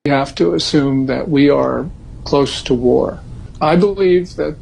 We have to assume that we are close to war. I believe that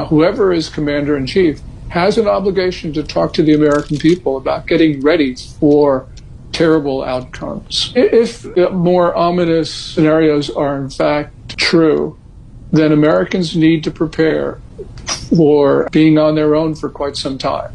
whoever is commander-in-chief has an obligation to talk to the American people about getting ready for terrible outcomes. If more ominous scenarios are in fact true, then Americans need to prepare for being on their own for quite some time.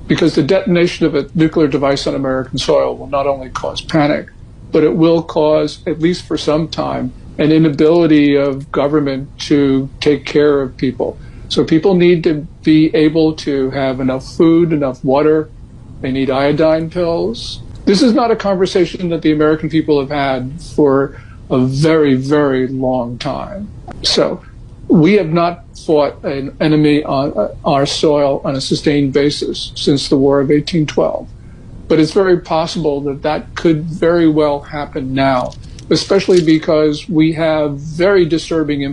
Because the detonation of a nuclear device on American soil will not only cause panic, but it will cause, at least for some time, an inability of government to take care of people. So people need to be able to have enough food, enough water. They need iodine pills. This is not a conversation that the American people have had for a very, very long time. So we have not fought an enemy on our soil on a sustained basis since the War of 1812. But it's very possible that that could very well happen now, especially because we have very disturbing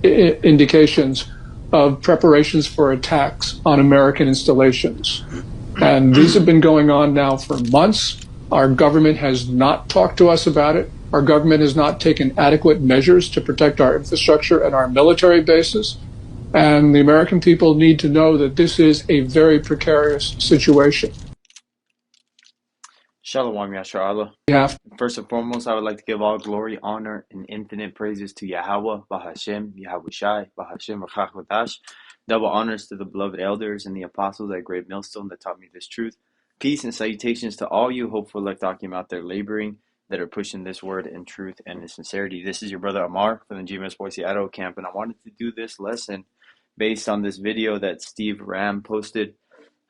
indications of preparations for attacks on American installations. And these have been going on now for months. Our government has not talked to us about it. Our government has not taken adequate measures to protect our infrastructure and our military bases. And the American people need to know that this is a very precarious situation. Shalom, Yashar Allah. Yeah. First and foremost, I would like to give all glory, honor, and infinite praises to Yahweh, Bahashem, Yahushai, Bahashem, Rachachodash. Double honors to the beloved elders and the apostles at Great Millstone that taught me this truth. Peace and salutations to all you hopeful elect Akim out there laboring that are pushing this word in truth and in sincerity. This is your brother Amar from the GMS Boise, Idaho camp, and I wanted to do this lesson based on this video that Steve Ram posted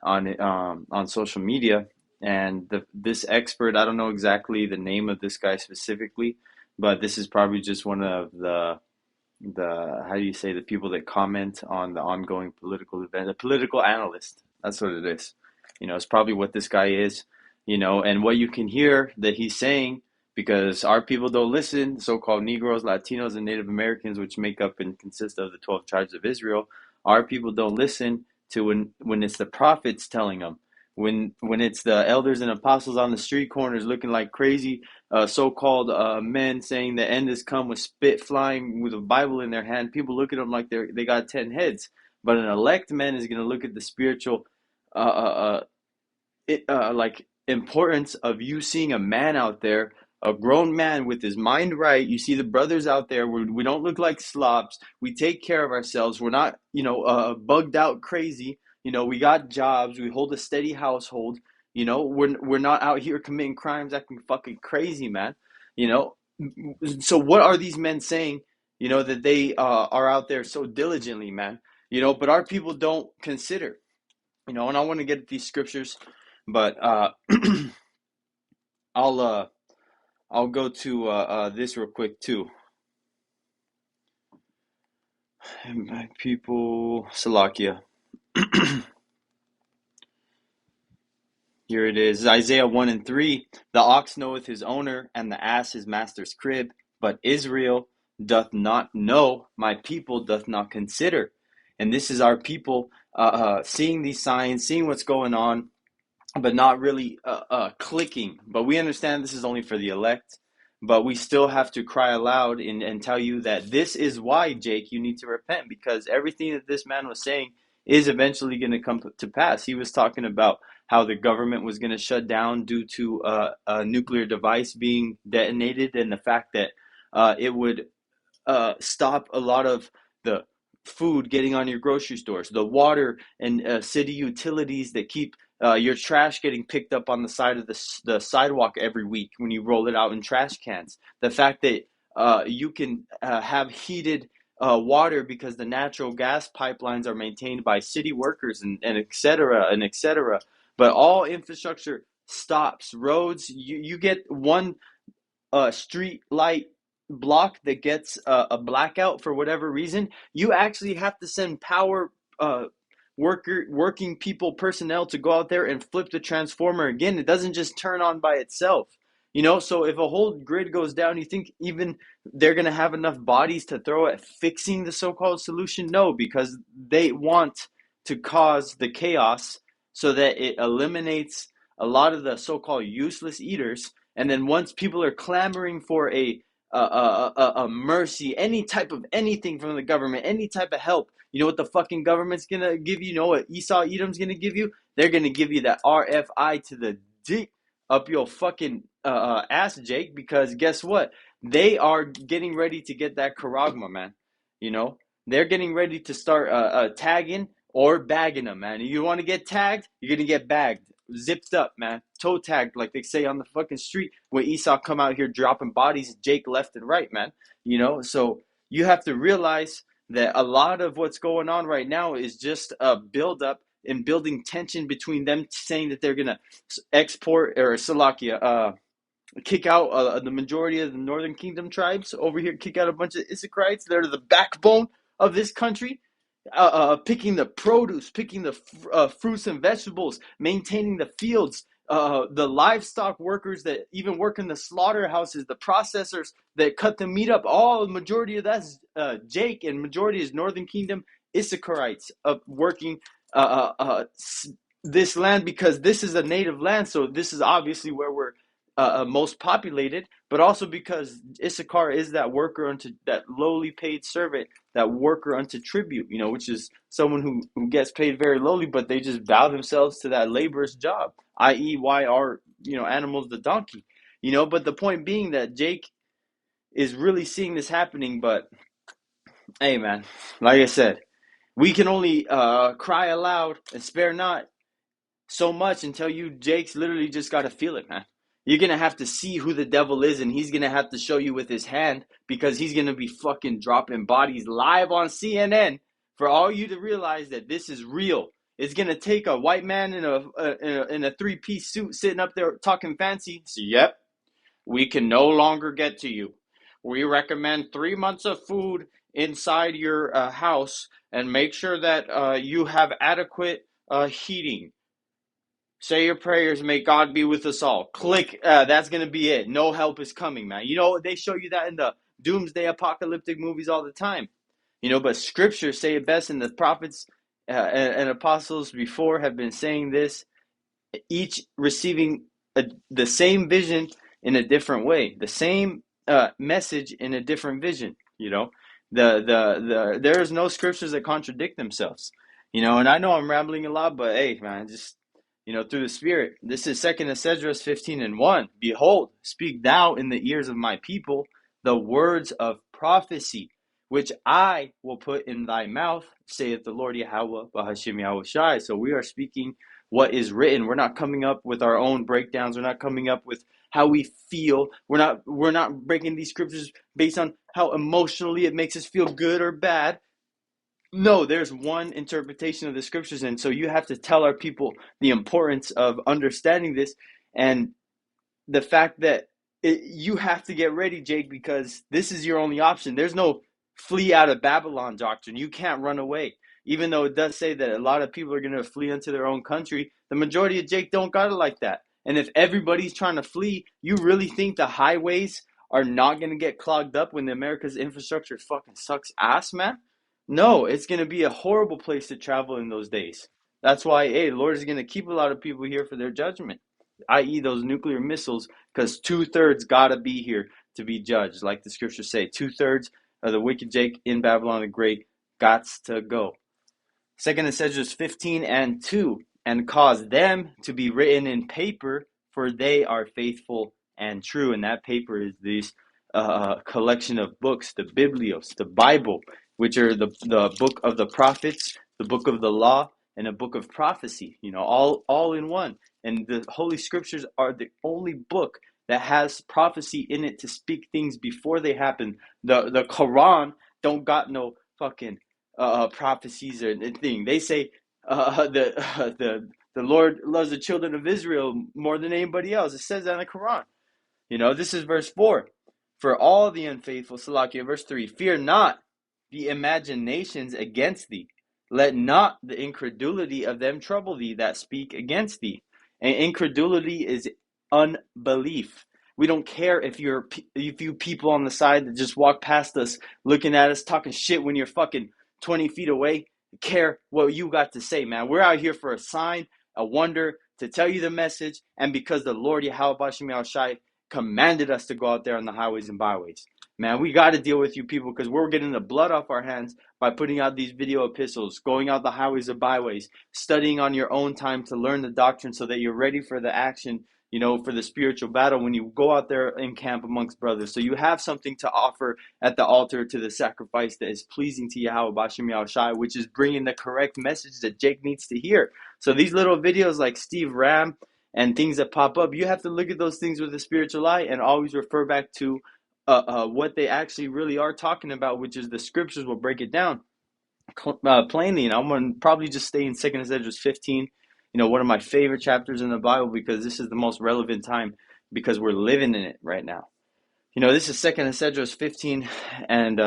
on social media. And this expert, I don't know exactly the name of this guy specifically, but this is probably just one of the how do you say, the people that comment on the ongoing political event, a political analyst. That's what it is. It's probably what this guy is, and what you can hear that he's saying, because our people don't listen, so-called Negroes, Latinos, and Native Americans, which make up and consist of the 12 tribes of Israel, our people don't listen to when it's the prophets telling them. When it's the elders and apostles on the street corners looking like crazy so-called men saying the end has come with spit flying with a Bible in their hand, people look at them like they got 10 heads. But an elect man is going to look at the spiritual like importance of you seeing a man out there, a grown man with his mind right. You see the brothers out there. We don't look like slobs. We take care of ourselves. We're not, bugged out crazy. We got jobs. We hold a steady household. We're not out here committing crimes, acting fucking crazy, man. So what are these men saying? That they are out there so diligently, man. But our people don't consider. And I want to get at these scriptures, but I'll go to this real quick too. My people, Salakia. Here it is, Isaiah 1 and 3. The ox knoweth his owner, and the ass his master's crib. But Israel doth not know, my people doth not consider. And this is our people seeing these signs, seeing what's going on, but not really clicking. But we understand this is only for the elect. But we still have to cry aloud and tell you that this is why, Jake, you need to repent. Because everything that this man was saying is eventually going to come to pass. He was talking about how the government was going to shut down due to a nuclear device being detonated, and the fact that it would stop a lot of the food getting on your grocery stores, the water and city utilities that keep your trash getting picked up on the side of the sidewalk every week when you roll it out in trash cans. The fact that you can have heated water because the natural gas pipelines are maintained by city workers and et cetera, and et cetera. But all infrastructure stops. Roads, you get one street light block that gets a blackout for whatever reason, you actually have to send power working people, personnel, to go out there and flip the transformer again. It doesn't just turn on by itself. So if a whole grid goes down, you think even they're going to have enough bodies to throw at fixing the so-called solution? No, because they want to cause the chaos so that it eliminates a lot of the so-called useless eaters. And then once people are clamoring for a a mercy, any type of anything from the government, any type of help. You know what the fucking government's gonna give you? You know what Esau Edom's gonna give you? They're gonna give you that RFI to the dick up your fucking ass, Jake, because guess what? They are getting ready to get that charagma, man. You know, they're getting ready to start tagging or bagging them, man. You want to get tagged, you're gonna get bagged, zipped up, man, toe tagged, like they say on the fucking street. When Esau come out here dropping bodies, Jake left and right, man. You know, so you have to realize that a lot of what's going on right now is just a build up and building tension between them saying that they're gonna export or Salakia, kick out the majority of the Northern Kingdom tribes over here, kick out a bunch of Issacharites that are the backbone of this country, picking the produce, picking the fruits and vegetables, maintaining the fields, the livestock workers that even work in the slaughterhouses, the processors that cut the meat up. All the majority of that's Jake, and majority is Northern Kingdom Issacharites working this land, because this is a native land. So this is obviously where we're most populated, but also because Issachar is that worker unto that lowly paid servant, that worker unto tribute, you know, which is someone who gets paid very lowly, but they just bow themselves to that laborer's job, i.e. why are, you know, animals the donkey, you know. But the point being that Jake is really seeing this happening. But hey, man, like I said, we can only cry aloud and spare not so much until you, Jake's literally just got to feel it, man. You're going to have to see who the devil is, and he's going to have to show you with his hand, because he's going to be fucking dropping bodies live on CNN for all you to realize that this is real. It's going to take a white man in a three-piece suit sitting up there talking fancy. So, yep, we can no longer get to you. We recommend 3 months of food inside your house, and make sure that you have adequate heating. Say your prayers, may God be with us all. Click, that's going to be it. No help is coming, man. You know, they show you that in the doomsday apocalyptic movies all the time. You know, but scriptures say it best, and the prophets and apostles before have been saying this, each receiving the same vision in a different way, the same message in a different vision. You know, there is no scriptures that contradict themselves. You know, and I know I'm rambling a lot, but hey, man, just, you know, through the Spirit. This is 2nd Esdras 15:1. Behold, speak thou in the ears of my people the words of prophecy, which I will put in thy mouth, saith the Lord Yahweh, Bahashim Yahweh Shai. So we are speaking what is written. We're not coming up with our own breakdowns. We're not coming up with how we feel. We're not breaking these scriptures based on how emotionally it makes us feel good or bad. No, there's one interpretation of the scriptures, and so you have to tell our people the importance of understanding this, and the fact that you have to get ready, Jake, because this is your only option. There's no flee out of Babylon doctrine. You can't run away. Even though it does say that a lot of people are going to flee into their own country, the majority of Jake don't got it like that. And if everybody's trying to flee, you really think the highways are not going to get clogged up when the America's infrastructure fucking sucks ass, man? No, it's going to be a horrible place to travel in those days. That's why, hey, the Lord is going to keep a lot of people here for their judgment, i.e. those nuclear missiles, because 2/3 got to be here to be judged. Like the scriptures say, 2/3 of the wicked Jake in Babylon the Great gots to go. 2nd Esdras 15:2, and cause them to be written in paper, for they are faithful and true. And that paper is this collection of books, the Biblios, the Bible, which are the book of the prophets, the book of the law, and a book of prophecy, you know, all in one. And the Holy Scriptures are the only book that has prophecy in it to speak things before they happen. The Quran don't got no fucking prophecies or anything. They say the Lord loves the children of Israel more than anybody else. It says that in the Quran. You know, this is verse 4. For all the unfaithful, Salakia, verse 3, fear not the imaginations against thee. Let not the incredulity of them trouble thee that speak against thee. And incredulity is unbelief. We don't care if you people on the side that just walk past us, looking at us, talking shit when you're fucking 20 feet away. Care what you got to say, man. We're out here for a sign, a wonder, to tell you the message, and because the Lord Yahweh Bashim Shai commanded us to go out there on the highways and byways. Man, we got to deal with you people because we're getting the blood off our hands by putting out these video epistles, going out the highways and byways, studying on your own time to learn the doctrine so that you're ready for the action, for the spiritual battle when you go out there in camp amongst brothers. So you have something to offer at the altar to the sacrifice that is pleasing to Yahweh Bashem Yahushai, which is bringing the correct message that Jake needs to hear. So these little videos like Steve Ram and things that pop up, you have to look at those things with a spiritual eye and always refer back to what they actually really are talking about, which is the scriptures will break it down plainly. And I'm going to probably just stay in 2nd Esdras 15, one of my favorite chapters in the Bible, because this is the most relevant time because we're living in it right now. This is 2nd Esdras 15 and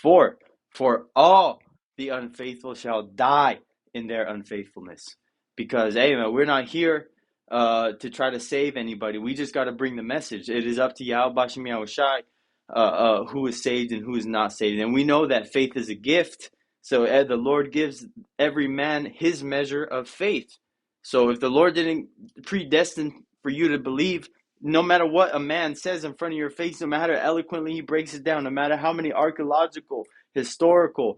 4. For all the unfaithful shall die in their unfaithfulness. Because, hey, man, we're not here to try to save anybody. We just got to bring the message. It is up to Yahweh Bashem Yahushai who is saved and who is not saved. And we know that faith is a gift. So the Lord gives every man his measure of faith. So if the Lord didn't predestine for you to believe, no matter what a man says in front of your face, no matter how eloquently he breaks it down, no matter how many archaeological, historical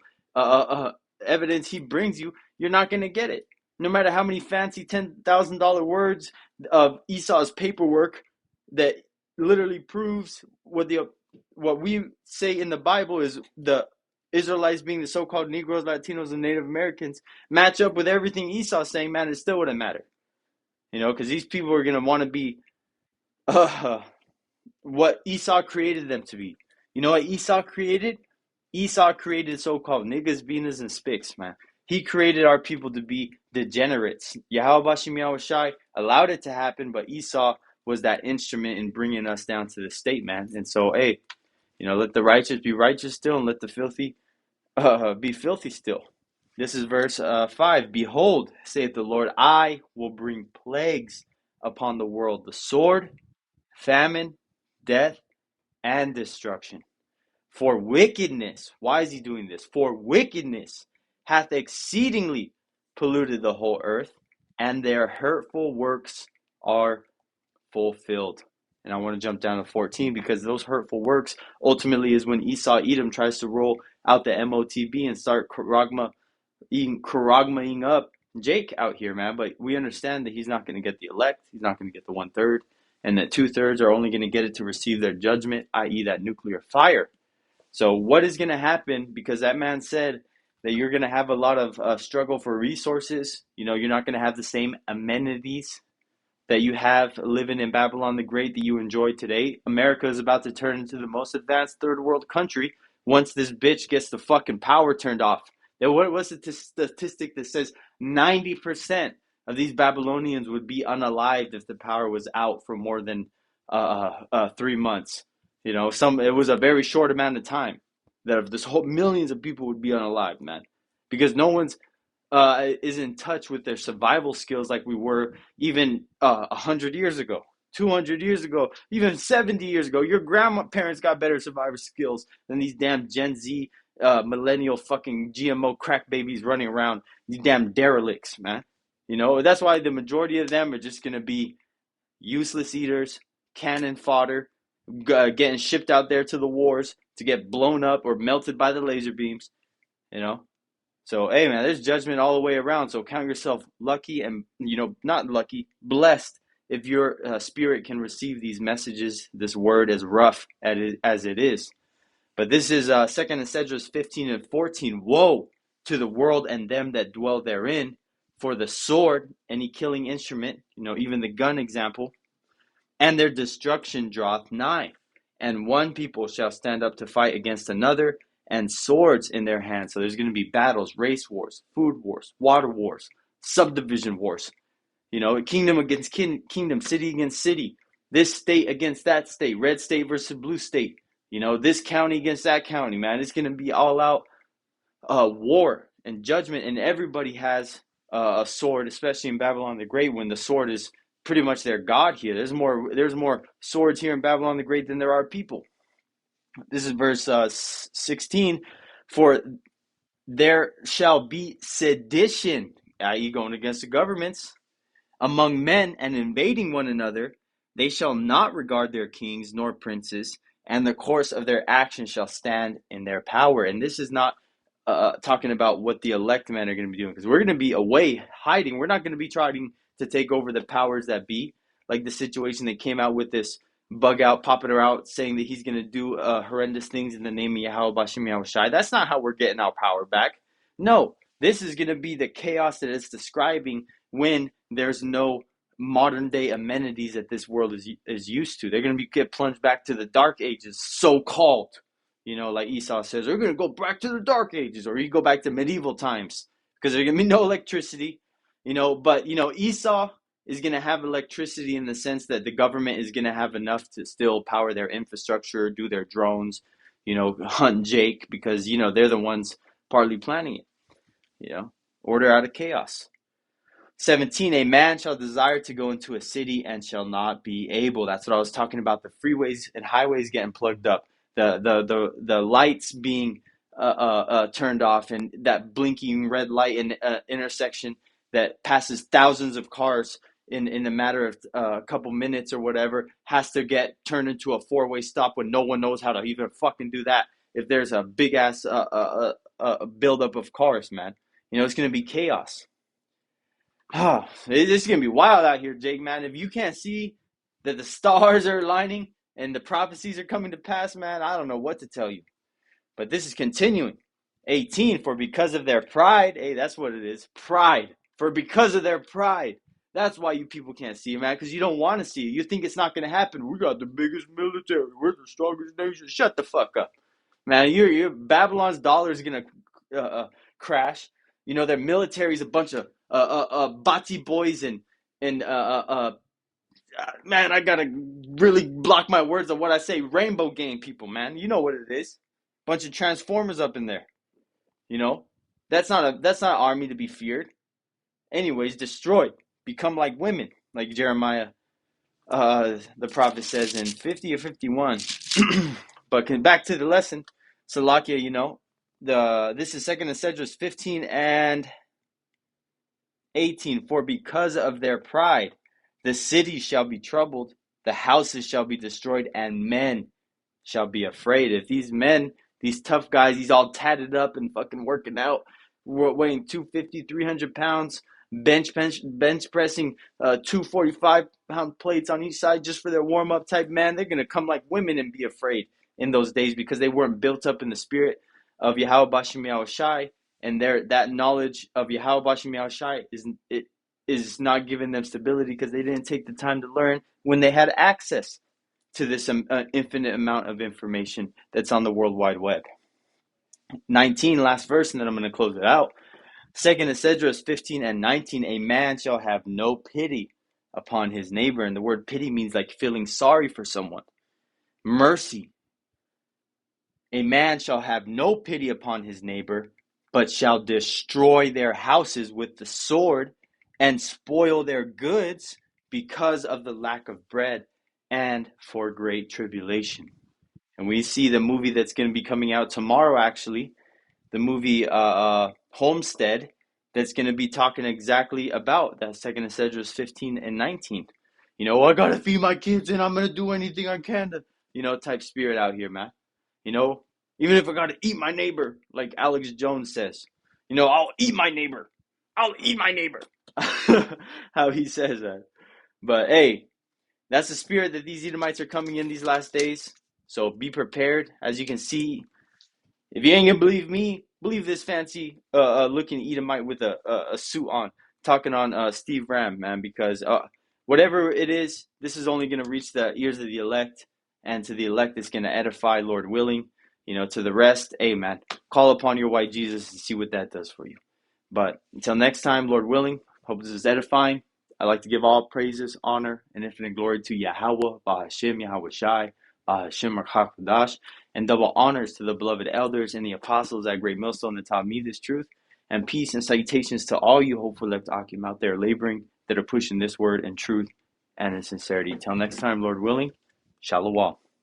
evidence he brings you, you're not going to get it. No matter how many fancy $10,000 words of Esau's paperwork that literally proves what we say in the Bible is the Israelites being the so-called Negroes, Latinos, and Native Americans match up with everything Esau's saying, man, it still wouldn't matter. Because these people are going to want to be what Esau created them to be. You know what Esau created? Esau created so-called niggas, beaners, and spicks, man. He created our people to be degenerates. Yahweh Bashem Yahushai allowed it to happen, but Esau was that instrument in bringing us down to the state, man. And so, hey, let the righteous be righteous still, and let the filthy be filthy still. This is verse 5. Behold, saith the Lord, I will bring plagues upon the world, the sword, famine, death, and destruction. For wickedness, why is he doing this? For wickedness hath exceedingly polluted the whole earth, and their hurtful works are fulfilled. And I want to jump down to 14 because those hurtful works ultimately is when Esau Edom tries to roll out the MOTB and start karagmaing up Jake out here, man. But we understand that he's not going to get the elect. He's not going to get the 1/3. And that 2/3 are only going to get it to receive their judgment, i.e. that nuclear fire. So what is going to happen? Because that man said that you're going to have a lot of struggle for resources. You're not going to have the same amenities that you have living in Babylon the Great that you enjoy today. America is about to turn into the most advanced third world country once this bitch gets the fucking power turned off. What's the statistic that says 90% of these Babylonians would be unalived if the power was out for more than 3 months? It was a very short amount of time that this whole millions of people would be unalived, man, because no one's is in touch with their survival skills like we were even 100 years ago, 200 years ago, even 70 years ago. Your grandparents got better survival skills than these damn Gen Z millennial fucking GMO crack babies running around, these damn derelicts, man. That's why the majority of them are just going to be useless eaters, cannon fodder, getting shipped out there to the wars to get blown up or melted by the laser beams, So, hey, man, there's judgment all the way around. So count yourself lucky and, not lucky, blessed if your spirit can receive these messages, this word as rough as it is. But this is 2nd Esdras 15 and 14. Woe to the world and them that dwell therein, for the sword, any killing instrument, even the gun example, and their destruction draweth nigh. And one people shall stand up to fight against another, and swords in their hands. So there's going to be battles, race wars, food wars, water wars, subdivision wars. Kingdom against kingdom, city against city, this state against that state, red state versus blue state. This county against that county, man. It's going to be all out war and judgment, and everybody has a sword, especially in Babylon the Great, when the sword is pretty much their god here. There's more swords here in Babylon the Great than there are people. This is verse 16. For there shall be sedition, i.e. going against the governments, among men and invading one another. They shall not regard their kings nor princes, and the course of their actions shall stand in their power. And this is not talking about what the elect men are going to be doing, because we're going to be away hiding. We're not going to be trying to take over the powers that be, like the situation that came out with this bug out, popping her out, saying that he's going to do horrendous things in the name of Yahweh Bashim Yahweh Shai. That's not how we're getting our power back. No, this is going to be the chaos that it's describing when there's no modern day amenities that this world is used to. They're going to get plunged back to the dark ages, so called. Like Esau says, we're going to go back to the dark ages, or you go back to medieval times, because there's going to be no electricity. But Esau is going to have electricity in the sense that the government is going to have enough to still power their infrastructure, do their drones, hunt Jake, because they're the ones partly planning it. Order out of chaos. 17, a man shall desire to go into a city and shall not be able. That's what I was talking about, the freeways and highways getting plugged up, the lights being turned off, and that blinking red light in intersection that passes thousands of cars in a matter of a couple minutes or whatever has to get turned into a four-way stop when no one knows how to even fucking do that if there's a big ass buildup of cars, man. It's going to be chaos. This is going to be wild out here, Jake, man. If you can't see that the stars are aligning and the prophecies are coming to pass, man, I don't know what to tell you. But this is continuing. 18, for because of their pride, hey, that's what it is, pride. For because of their pride. That's why you people can't see it, man, because you don't want to see it. You think it's not going to happen. We got the biggest military. We're the strongest nation. Shut the fuck up. Man, your Babylon's dollar is going to crash. Their military is a bunch of Bati boys and man, I gotta really block my words of what I say. Rainbow gang people, man. You know what it is. Bunch of transformers up in there. That's not an army to be feared. Anyways, destroyed. Become like women, like Jeremiah, the prophet says in 50 or 51. But back to the lesson, Salakia. This is 2nd Esdras 15 and 18, for because of their pride, the cities shall be troubled, the houses shall be destroyed, and men shall be afraid. If these men, these tough guys, he's all tatted up and fucking working out, weighing 250, 300 pounds, bench pressing 245-pound plates on each side just for their warm-up type, man, they're going to come like women and be afraid in those days because they weren't built up in the spirit of Yahweh Bashim Yahweh Shai. And that knowledge of Yahweh Bashim Yahweh Shai is not giving them stability because they didn't take the time to learn when they had access to this infinite amount of information that's on the World Wide Web. 19, last verse, and then I'm going to close it out. 2nd Esdras 15 and 19, a man shall have no pity upon his neighbor. And the word pity means like feeling sorry for someone. Mercy. A man shall have no pity upon his neighbor, but shall destroy their houses with the sword and spoil their goods because of the lack of bread and for great tribulation. And we see the movie that's going to be coming out tomorrow, actually, the movie Homestead, that's going to be talking exactly about that 2nd Esdras 15 and 19. I got to feed my kids and I'm going to do anything I can to, type spirit out here, man. Even if I got to eat my neighbor, like Alex Jones says, I'll eat my neighbor. I'll eat my neighbor. How he says that. But hey, that's the spirit that these Edomites are coming in these last days. So be prepared. As you can see, if you ain't gonna believe me, believe this fancy looking Edomite with a suit on, talking on Steve Ram, man, because whatever it is, this is only gonna reach the ears of the elect, and to the elect it's gonna edify, Lord willing. To the rest, hey man, call upon your white Jesus and see what that does for you. But until next time, Lord willing, hope this is edifying. I'd like to give all praises, honor, and infinite glory to Yahweh, Bahashim, Yahweh Shai, Bahashim, Archakadash, and double honors to the beloved elders and the apostles at Great Millstone that taught me this truth. And peace and salutations to all you hopeful elect Akim out there laboring that are pushing this word in truth and in sincerity. Until next time, Lord willing, Shalom.